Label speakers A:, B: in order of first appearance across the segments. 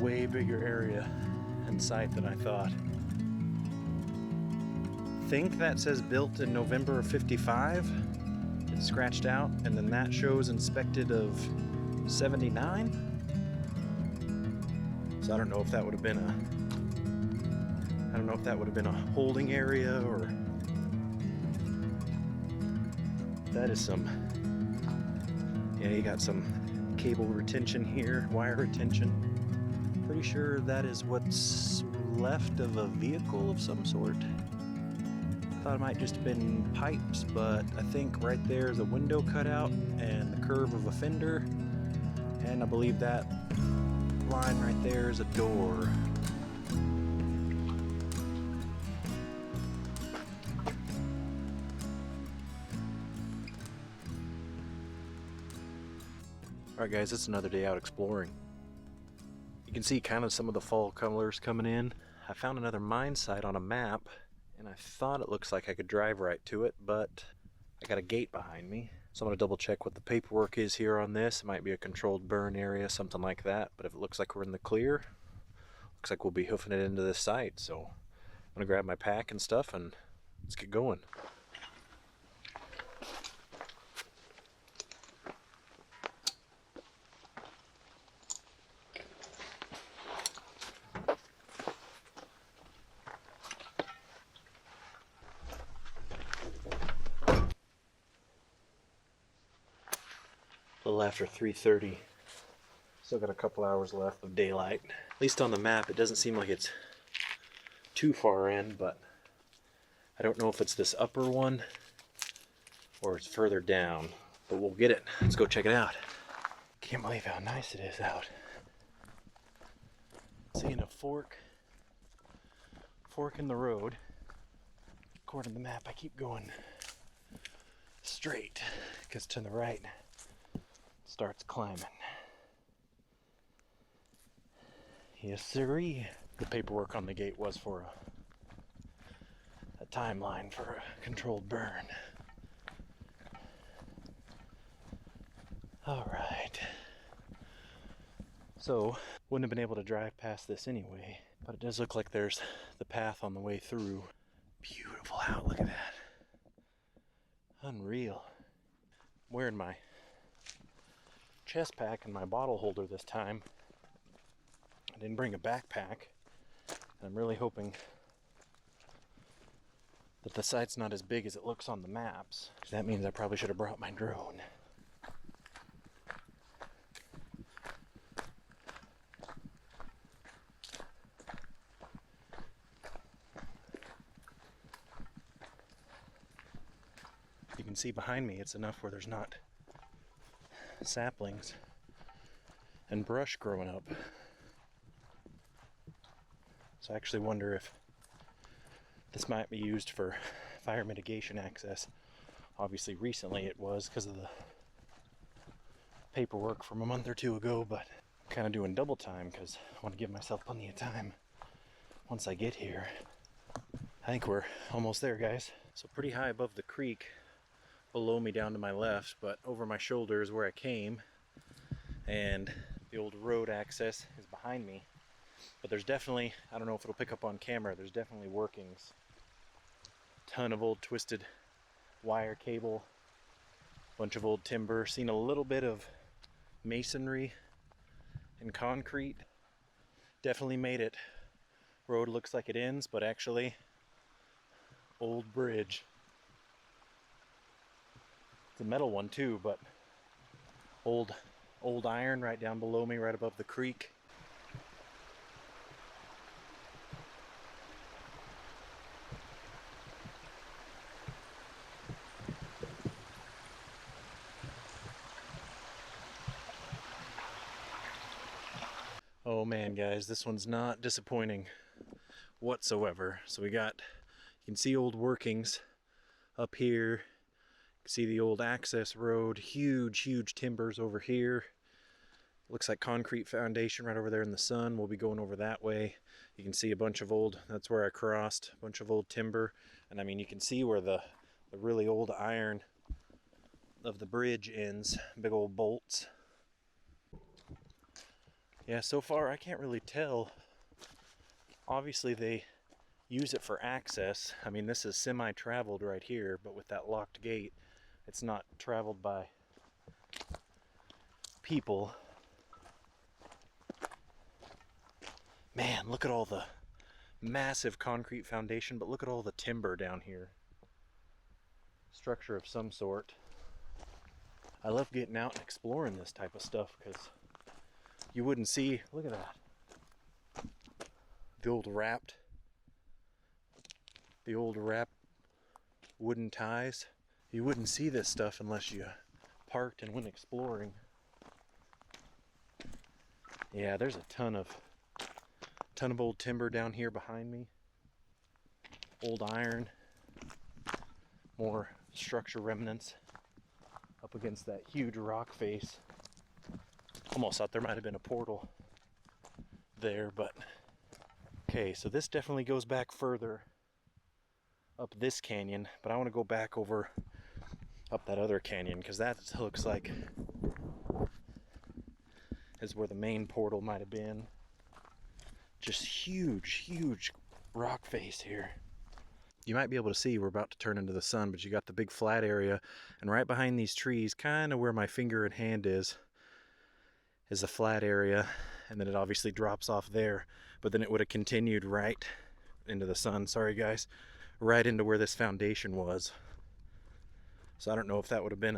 A: way bigger area and site than I thought. I think that says built in November of 55. It's scratched out, and then that shows inspected of 79. So I don't know if that would have been a holding area, or that is some, yeah, you got some cable retention here, wire retention. Pretty sure that is what's left of a vehicle of some sort. Thought it might just have been pipes, but I think right there is a window cutout and the curve of a fender, and I believe that line right there is a door. Alright guys, it's another day out exploring. You can see kind of some of the fall colors coming in. I found another mine site on a map, and I thought it looks like I could drive right to it, but I got a gate behind me. So I'm going to double check what the paperwork is here on this. It might be a controlled burn area, something like that, but if it looks like we're in the clear, looks like we'll be hoofing it into this site. So I'm going to grab my pack and stuff and let's get going. A little after 3:30. Still got a couple hours left of daylight. At least on the map, it doesn't seem like it's too far in, but I don't know if it's this upper one or it's further down, but we'll get it. Let's go check it out. Can't believe how nice it is out. Seeing a fork in the road. According to the map, I keep going straight because to the right starts climbing. Yes sirree. The paperwork on the gate was for a timeline for a controlled burn. Alright. So, wouldn't have been able to drive past this anyway, but it does look like there's the path on the way through. Beautiful out, look at that. Unreal. I'm wearing my chest pack and my bottle holder this time. I didn't bring a backpack, and I'm really hoping that the site's not as big as it looks on the maps. That means I probably should have brought my drone. You can see behind me, it's enough where there's not saplings and brush growing up. So I actually wonder if this might be used for fire mitigation access. Obviously recently it was because of the paperwork from a month or two ago, but I'm kind of doing double time because I want to give myself plenty of time once I get here. I think we're almost there, guys. So pretty high above the creek, below me down to my left, but over my shoulder is where I came, and the old road access is behind me. But there's definitely, I don't know if it'll pick up on camera, there's definitely workings. Ton of old twisted wire cable, bunch of old timber, seen a little bit of masonry and concrete. Definitely made it. Road looks like it ends, but actually, old bridge. It's a metal one too, but old iron right down below me, right above the creek. Oh man, guys, this one's not disappointing whatsoever. So you can see old workings up here. You can see the old access road, huge timbers over here. Looks like concrete foundation right over there in the sun. We'll be going over that way. You can see a bunch of old, that's where I crossed, a bunch of old timber. And I mean, you can see where the really old iron of the bridge ends, big old bolts. Yeah, so far I can't really tell. Obviously they use it for access. I mean, this is semi-traveled right here, but with that locked gate, it's not traveled by people. Man, look at all the massive concrete foundation, but look at all the timber down here. Structure of some sort. I love getting out and exploring this type of stuff because you wouldn't see, look at that. The old wrapped wooden ties. You wouldn't see this stuff unless you parked and went exploring. Yeah, there's a ton of old timber down here behind me. Old iron, more structure remnants up against that huge rock face. Almost thought there might have been a portal there, but okay, so this definitely goes back further up this canyon, but I want to go back over up that other canyon because that looks like is where the main portal might have been. Just huge rock face here. You might be able to see we're about to turn into the sun, but you got the big flat area, and right behind these trees, kind of where my finger and hand is a flat area, and then it obviously drops off there, but then it would have continued right into the sun. Sorry guys, right into where this foundation was. So I don't know if that would have been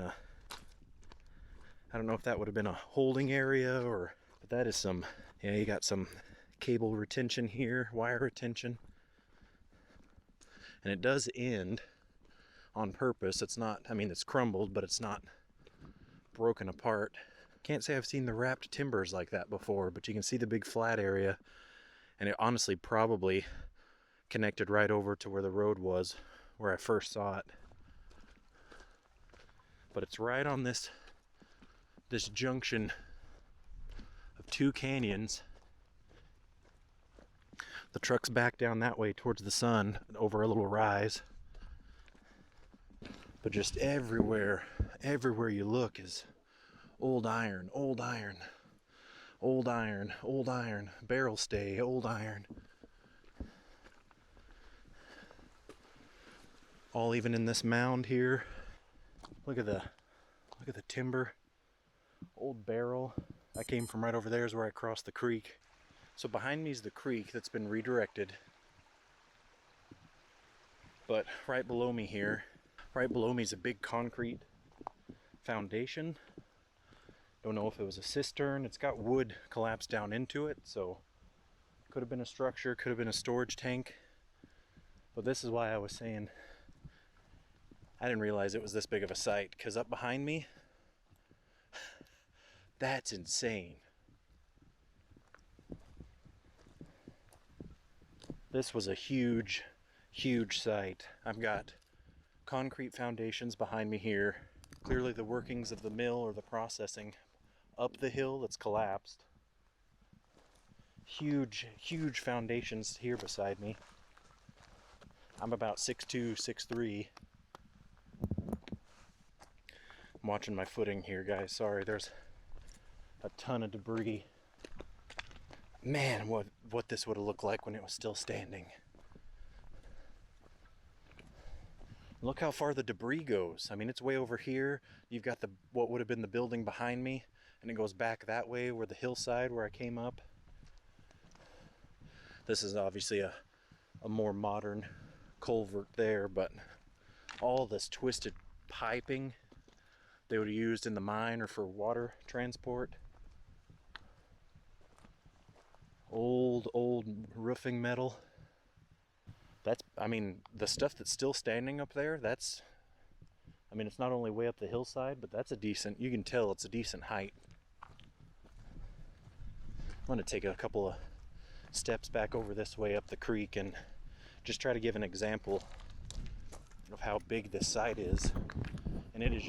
A: a holding area or, but that is some, yeah, you got some cable retention here, wire retention. And it does end on purpose. It's not, I mean, it's crumbled, but it's not broken apart. Can't say I've seen the wrapped timbers like that before, but you can see the big flat area, and it honestly probably connected right over to where the road was, where I first saw it. But it's right on this junction of two canyons. The truck's back down that way towards the sun over a little rise. But just everywhere you look is old iron, barrel stay, old iron. All even in this mound here. Look at the timber. Old barrel. I came from right over there is where I crossed the creek. So behind me is the creek that's been redirected. But right below me is a big concrete foundation. Don't know if it was a cistern. It's got wood collapsed down into it, so could have been a structure, could have been a storage tank. But this is why I was saying I didn't realize it was this big of a site, because up behind me, that's insane. This was a huge site. I've got concrete foundations behind me here. Clearly the workings of the mill or the processing up the hill that's collapsed. Huge foundations here beside me. I'm about 6'2", 6'3". I'm watching my footing here, guys. Sorry, there's a ton of debris. Man, what this would have looked like when it was still standing. Look how far the debris goes. I mean, it's way over here. You've got what would have been the building behind me, and it goes back that way where the hillside where I came up. This is obviously a more modern culvert there, but all this twisted piping they would have used in the mine or for water transport. Old roofing metal. I mean, the stuff that's still standing up there, I mean, it's not only way up the hillside, but that's you can tell it's a decent height. I'm going to take a couple of steps back over this way up the creek and just try to give an example of how big this site is. And it's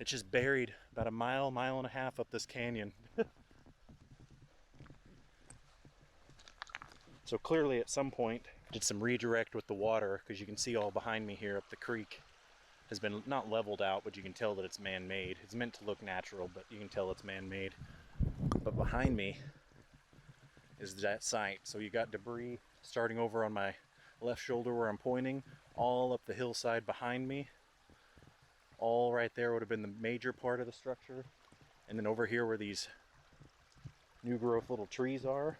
A: just buried about a mile and a half up this canyon. So clearly at some point did some redirect with the water, because you can see all behind me here up the creek has been not leveled out, but you can tell that it's man-made. It's meant to look natural, but you can tell it's man-made. But behind me is that site. So you got debris starting over on my left shoulder where I'm pointing, all up the hillside behind me. All right there would have been the major part of the structure. And then over here where these new growth little trees are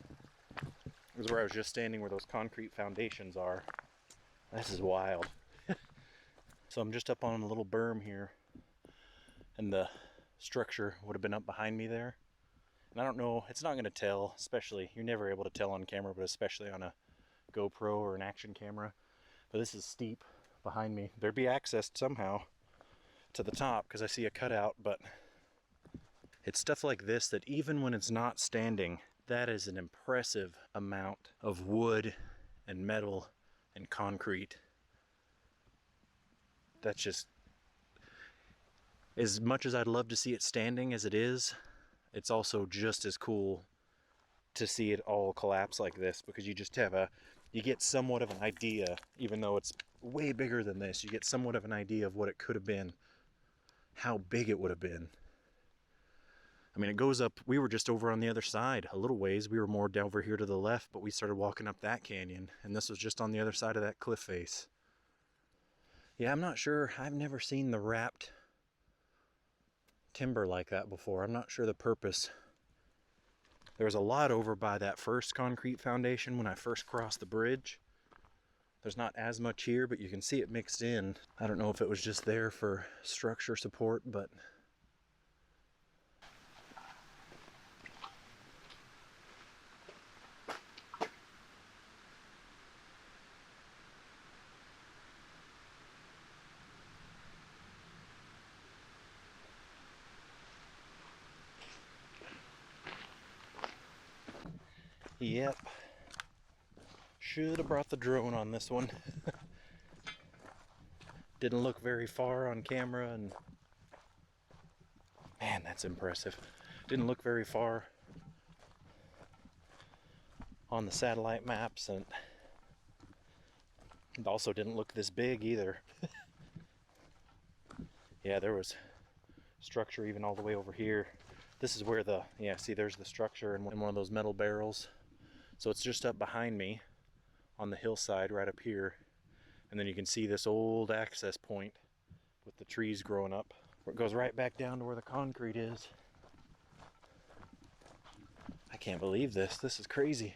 A: is where I was just standing, where those concrete foundations are. This is wild. So I'm just up on a little berm here, and the structure would have been up behind me there. And I don't know, it's not going to tell, especially, you're never able to tell on camera, but especially on a GoPro or an action camera. But this is steep behind me. There'd be access somehow to the top because I see a cutout, but it's stuff like this that even when it's not standing, that is an impressive amount of wood and metal and concrete. That's just, as much as I'd love to see it standing as it is, it's also just as cool to see it all collapse like this, because you just have you get somewhat of an idea, even though it's way bigger than this, you get somewhat of an idea of what it could have been, how big it would have been. I mean, it goes up, we were just over on the other side a little ways. We were more down over here to the left, but we started walking up that canyon, and this was just on the other side of that cliff face. Yeah, I'm not sure. I've never seen the wrapped timber like that before. I'm not sure the purpose. There was a lot over by that first concrete foundation when I first crossed the bridge. There's not as much here, but you can see it mixed in. I don't know if it was just there for structure support, but yep. Should have brought the drone on this one. Didn't look very far on camera, and man, that's impressive. Didn't look very far on the satellite maps, and it also didn't look this big either. Yeah, there was structure even all the way over here. This is where see, there's the structure in one of those metal barrels. So it's just up behind me on the hillside right up here. And then you can see this old access point with the trees growing up, where it goes right back down to where the concrete is. I can't believe this. This is crazy.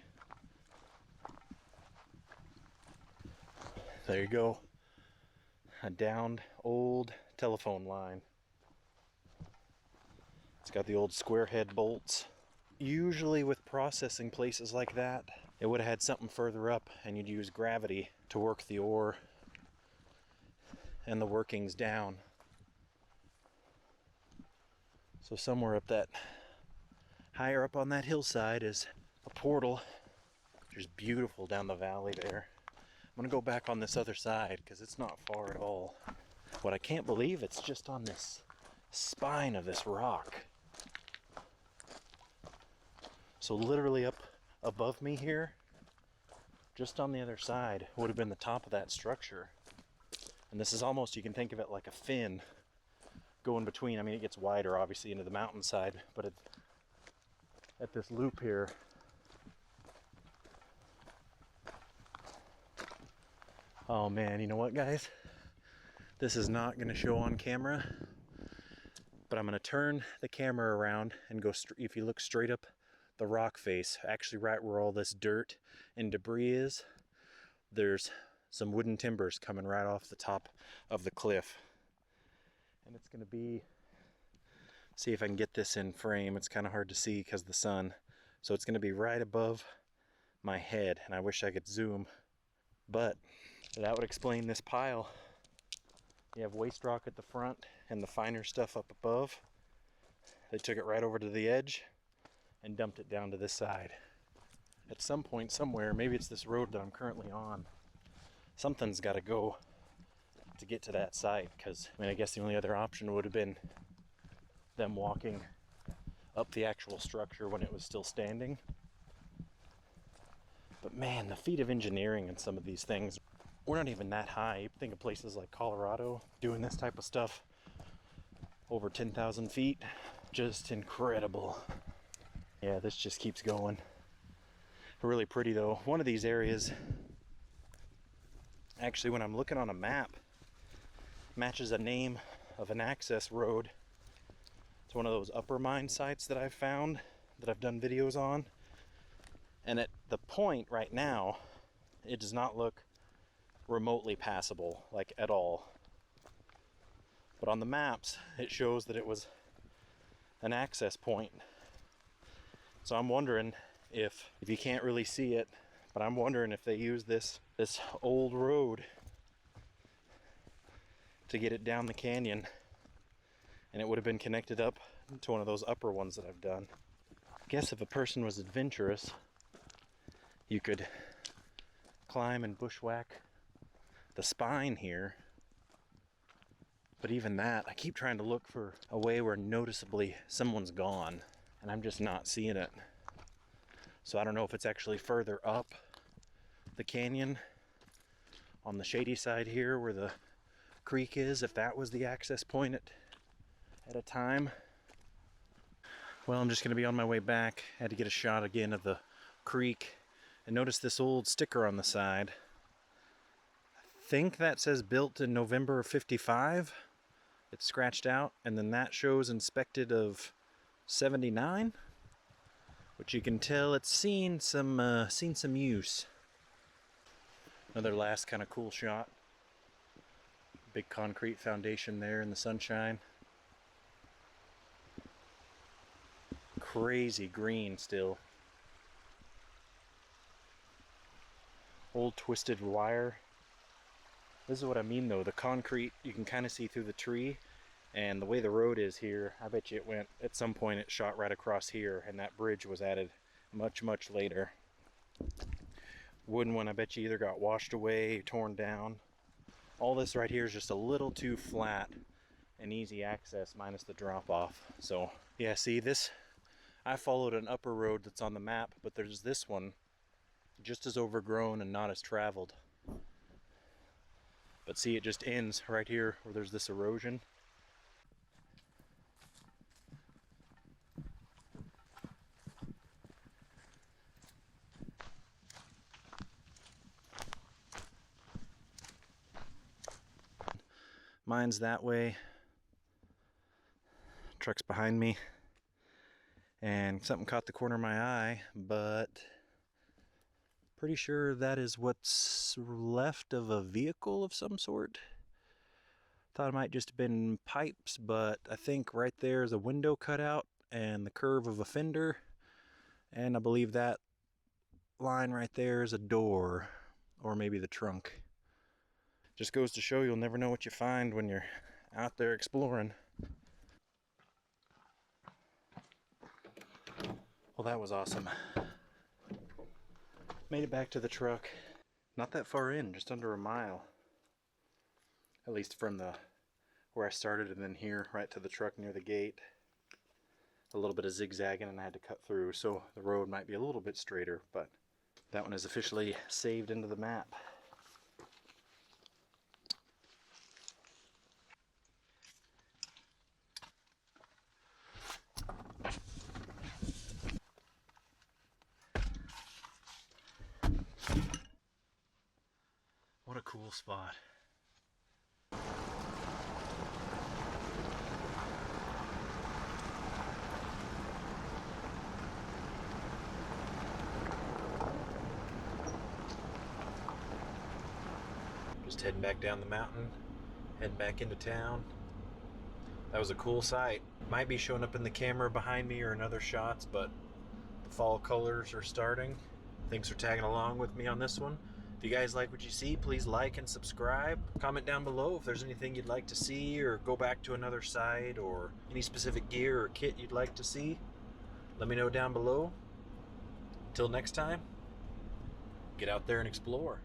A: There you go. A downed old telephone line. It's got the old square head bolts. Usually with processing places like that, it would have had something further up, and you'd use gravity to work the ore and the workings down. So somewhere up that, higher up on that hillside is a portal. Which is beautiful down the valley there. I'm gonna go back on this other side because it's not far at all. What I can't believe, it's just on this spine of this rock. So literally up above me here, just on the other side, would have been the top of that structure. And this is almost, you can think of it like a fin going between. I mean, it gets wider obviously into the mountainside, but it's at this loop here. Oh man, you know what, guys? This is not going to show on camera, but I'm going to turn the camera around and go, if you look straight up the rock face, actually right where all this dirt and debris is, there's some wooden timbers coming right off the top of the cliff. And it's going to be, see if I can get this in frame. It's kind of hard to see because of the sun. So it's going to be right above my head, and I wish I could zoom, but that would explain this pile. You have waste rock at the front and the finer stuff up above. They took it right over to the edge and dumped it down to this side. At some point somewhere, maybe it's this road that I'm currently on, something's got to go to get to that site, because I mean, I guess the only other option would have been them walking up the actual structure when it was still standing. But man, the feat of engineering in some of these things, we're not even that high. You think of places like Colorado doing this type of stuff over 10,000 feet, just incredible. Yeah, this just keeps going. Really pretty though. One of these areas, actually when I'm looking on a map, matches a name of an access road. It's one of those upper mine sites that I've found, that I've done videos on. And at the point right now, it does not look remotely passable, like at all. But on the maps, it shows that it was an access point. So I'm wondering if you can't really see it, but I'm wondering if they use this old road to get it down the canyon, and it would have been connected up to one of those upper ones that I've done. I guess if a person was adventurous, you could climb and bushwhack the spine here. But even that, I keep trying to look for a way where noticeably someone's gone, and I'm just not seeing it. So I don't know if it's actually further up the canyon on the shady side here where the creek is, if that was the access point at a time. Well, I'm just going to be on my way back. I had to get a shot again of the creek and notice this old sticker on the side. I think that says built in November of '55. It's scratched out, and then that shows inspected of '79, which you can tell it's seen some use. Another last kind of cool shot. Big concrete foundation there in the sunshine. Crazy green still. Old twisted wire. This is what I mean though, the concrete, you can kind of see through the tree, and the way the road is here, I bet you it went, at some point it shot right across here, and that bridge was added much, much later. Wooden one, I bet you either got washed away, torn down. All this right here is just a little too flat and easy access minus the drop off. So yeah, see this, I followed an upper road that's on the map, but there's this one just as overgrown and not as traveled. But see, it just ends right here where there's this erosion. Mine's that way. Truck's behind me. And something caught the corner of my eye, but pretty sure that is what's left of a vehicle of some sort. Thought it might just have been pipes, but I think right there is a window cutout and the curve of a fender, and I believe that line right there is a door, or maybe the trunk. Just goes to show you'll never know what you find when you're out there exploring. Well, that was awesome. Made it back to the truck. Not that far in, just under a mile. At least from where I started, and then here right to the truck near the gate. A little bit of zigzagging and I had to cut through, so the road might be a little bit straighter, but that one is officially saved into the map. What a cool spot. Just heading back down the mountain, heading back into town. That was a cool sight. Might be showing up in the camera behind me or in other shots, but the fall colors are starting. Thanks for tagging along with me on this one. If you guys like what you see, please like and subscribe. Comment down below if there's anything you'd like to see, or go back to another site, or any specific gear or kit you'd like to see. Let me know down below. Till next time, get out there and explore.